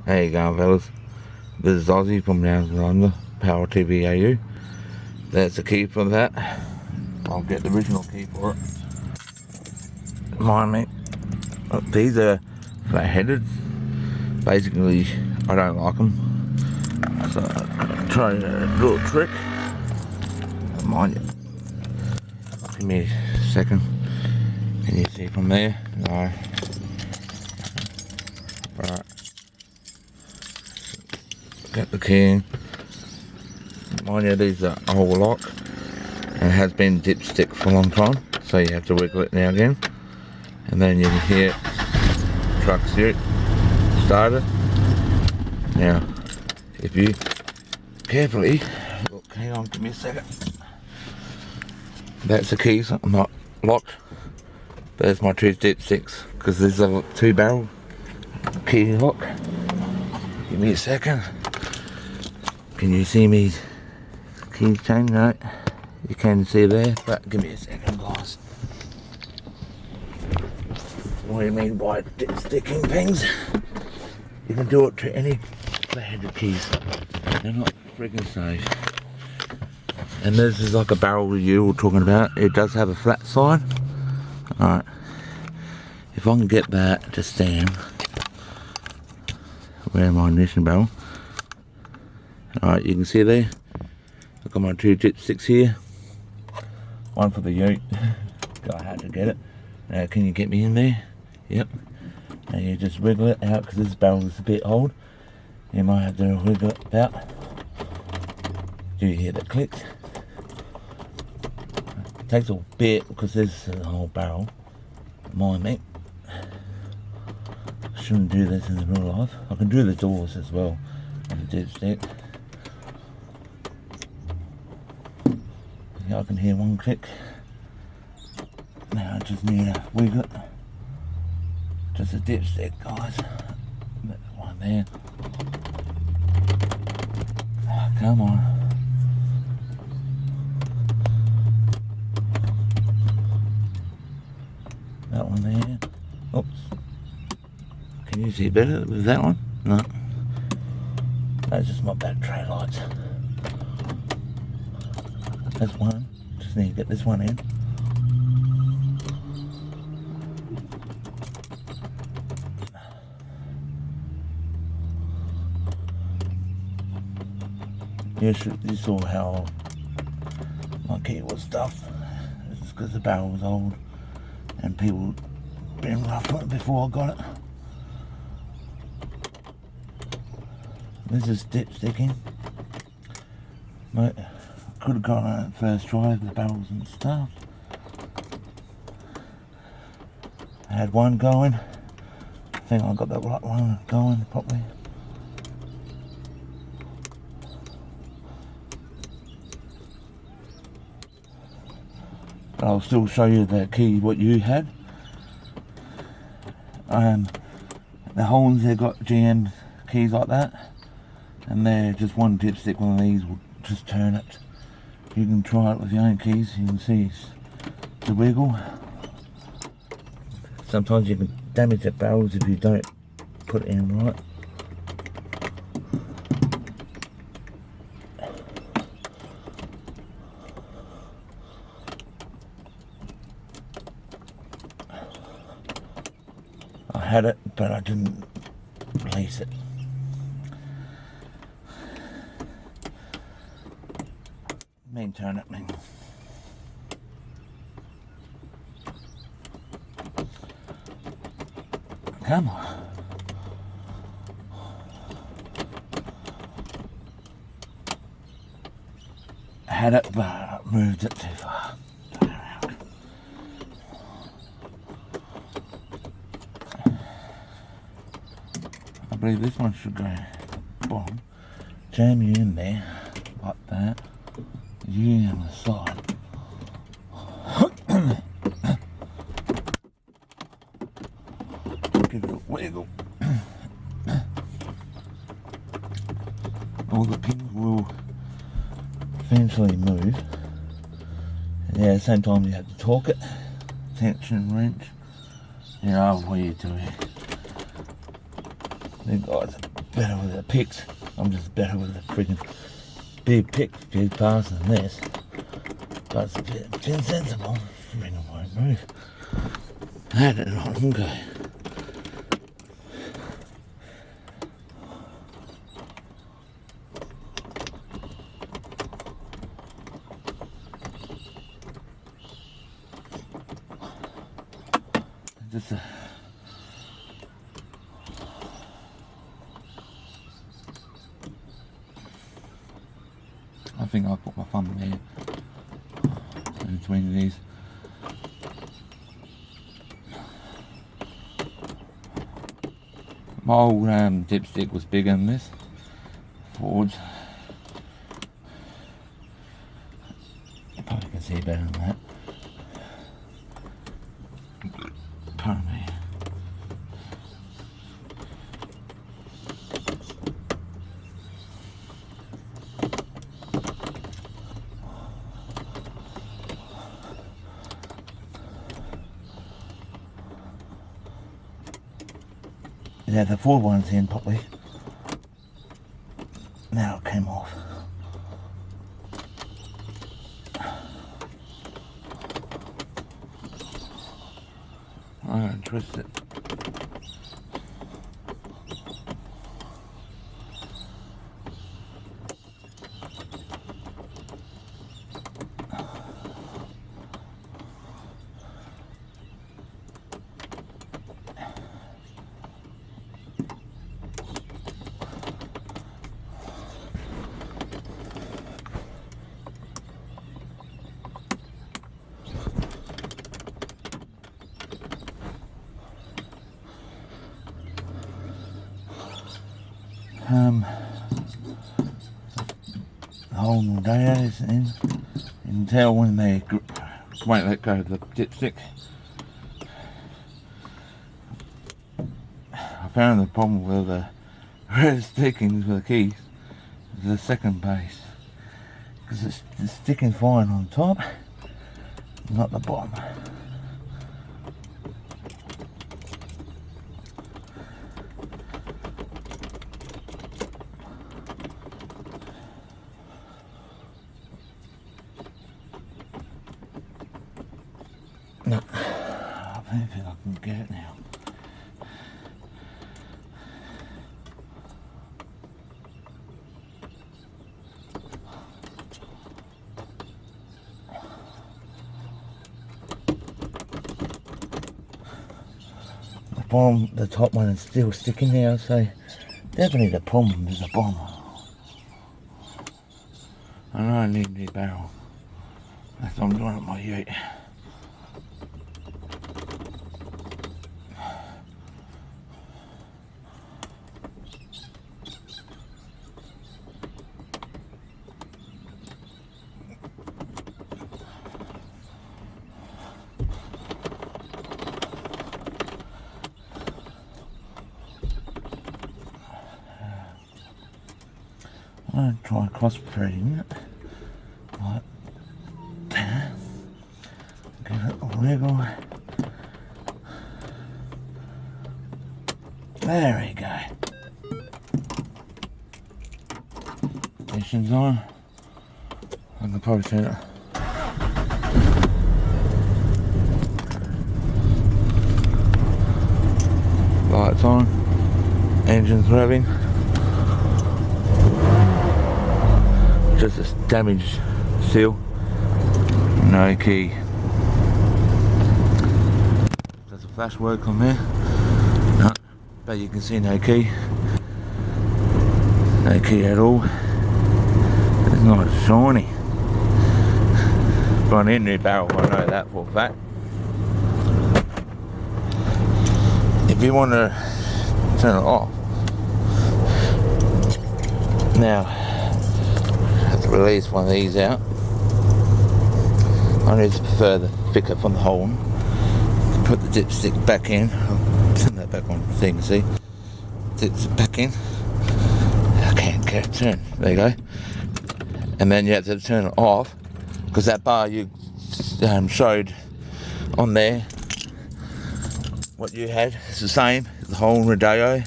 There you go, fellas. This is Aussie from Down Under, powertvau. That's the key for that. I'll get the original key for it. Mind me. These are flat-headed. Basically, I don't like them. So I try to do a trick. Mind you. Give me a second. Can you see from there? No. Right. Get the key in. Mind you, these are a whole lock. And it has been dipstick for a long time. So you have to wiggle it now again. And then you can hear truck started. Now, if you carefully look, hang on, give me a second. That's the keys, I'm not locked. There's my two dipsticks, because there's a 2-barrel key lock. Give me a second. Can you see me key chain? No, you can see there, but give me a second, guys. What do you mean by sticking things? You can do it to any flat-headed keys. They're not freaking safe. And this is like a barrel you were talking about. It does have a flat side. Alright. If I can get that to stand where my ignition barrel. Alright, you can see there. I've got my two dipsticks here. One for the ute. I had to get it. Now, can you get me in there? Yep. And you just wiggle it out because this barrel is a bit old. You might have to wiggle it out. Do you hear the click? It takes a bit because this is a whole barrel. Mind me. I shouldn't do this in the real life. I can do the doors as well with the dipstick. Yeah, I can hear one click. Now I just need to wiggle it. Just a dipstick, guys. That's one there. Oh, come on. That one there. Oops. Can you see better with that one? No. That's just my back tray lights. That's one. Just need to get this one in. You saw how my key was stuffed. It's because the barrel was old and people been rough on it before I got it. This is dipsticking. I could have got on it first try with the barrels and stuff. I had one going. I think I got the right one going properly. But I'll still show you the key what you had. The holes, they've got GM keys like that, and they're just one dipstick. One of these will just turn it. You can try it with your own keys. You can see it's the wiggle. Sometimes you can damage the barrels if you don't put it in right. I had it, but I didn't release it. Turn it, man. Come on. I had it, but I moved it too far. I believe this one should go bottom. Jam you in there, like that. You on the side. Give it a wiggle. All the pins will eventually move. And yeah, at the same time you have to torque it. Tension wrench. You know what are you doing? The guys are better with the picks. I'm just better with the freaking big pick, big faster than this. But it's a bit insensible. Ring won't move. That did not go. Just I think I'll put my thumb there in between these. My old dipstick was bigger than this. Forwards. You probably can see better than that. Pardon me. Yeah, the forward one's in properly. Now it came off. I'm going to twist it. The whole day is in. You can tell when they won't let go of the dipstick. I found the problem with the red stickings with the keys is the second base, because it's sticking fine on top, not the bottom. No, I don't think I can get it now. The bottom, the top one is still sticking now, so definitely the problem is the bottom. I know I need a new barrel. That's what I'm doing at my ute. I'm going to try cross threading it like that. Give it a wiggle. There we go. Ignition's on. I can probably turn it. Lights on. Engine's revving. Just a damaged seal, no key. There's a flash work on there, no, but you can see no key at all. It's not shiny. But on the new barrel, I know that for a fact. If you want to turn it off, now release one of these out. I need to prefer the thicker from the hole. Put the dipstick back in. I'll turn that back on so you can see. Dipstick back in. I can't get it turned. There you go. And then you have to turn it off, because that bar you showed on there, what you had is the same. The whole Rodeo.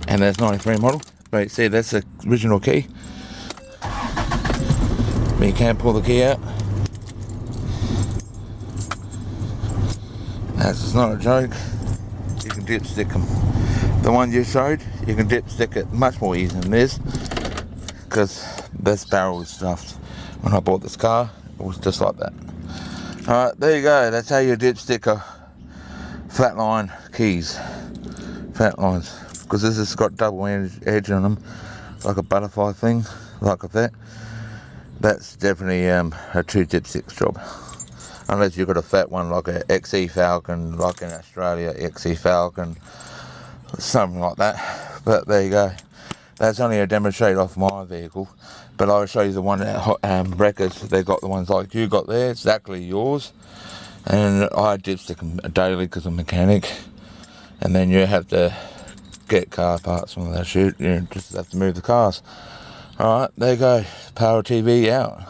and that's 93 model. But you see, that's the original key. But you can pull the key out. That's not a joke. You can dipstick them. The one you showed, you can dipstick it much more easy than this, because this barrel is stuffed. When I bought this car, it was just like that. Alright, there you go. That's how you dipstick a flatline keys. Flat lines. Because this has got double edge on them, like a butterfly thing, like that. That's definitely a true dipstick job. Unless you've got a fat one like a XE Falcon, like in Australia, XE Falcon, something like that. But there you go. That's only a demonstration off my vehicle. But I'll show you the one at Breckers. They got the ones like you got there, exactly yours. And I dipstick them daily because I'm a mechanic. And then you have to get car parts from that shit. You just have to move the cars. Alright, there you go. Power TV out.